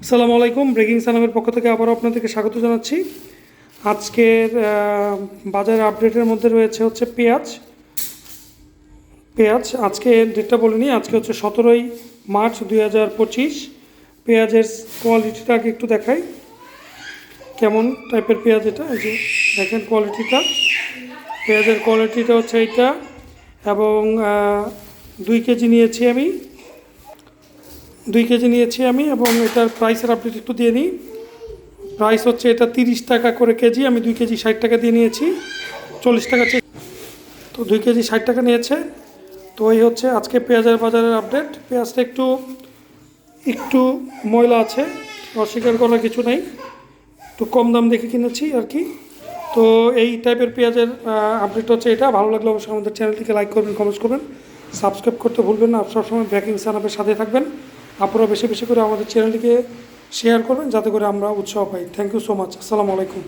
আসসালামু আলাইকুম। ব্রেকিং সানামের পক্ষ থেকে আবারও আপনাদেরকে স্বাগত জানাচ্ছি। আজকের বাজার আপডেটের মধ্যে রয়েছে হচ্ছে পেঁয়াজ। আজকে ডেটটা বলিনি, আজকে হচ্ছে 17ই মার্চ 2025। পেঁয়াজের কোয়ালিটিটা আগে একটু দেখাই, কেমন টাইপের পেঁয়াজ এটা। এই যে দেখেন কোয়ালিটিটা, পেঁয়াজের কোয়ালিটিটা হচ্ছে এইটা। এবং 2 কেজি নিয়েছি আমি, 2 কেজি নিয়েছি আমি। এবং এটার প্রাইসের আপডেট একটু দিয়ে নিই। প্রাইস হচ্ছে এটা 30 টাকা করে কেজি। আমি 2 কেজি 60 টাকা দিয়ে নিয়েছি, 40 টাকা তো 2 কেজি 60 টাকা নিয়েছে। তো এই হচ্ছে আজকে পেঁয়াজের বাজারের আপডেট। পেঁয়াজটা একটু একটু ময়লা আছে, অস্বীকার করার কিছু নেই, একটু কম দাম দেখে কিনেছি আর কি। তো এই টাইপের পেঁয়াজের আপডেট হচ্ছে এটা। ভালো লাগলে অবশ্যই আমাদের চ্যানেলটিকে লাইক করবেন, কমেন্ট করবেন, সাবস্ক্রাইব করতে ভুলবেন না। সবসময় ব্রেকিং সানামের সাথে থাকবেন। আপনারা বেশি বেশি করে আমাদের চ্যানেলটিকে শেয়ার করবেন যাতে করে আমরা উৎসাহ পাই। Thank you so much. আসসালামু আলাইকুম।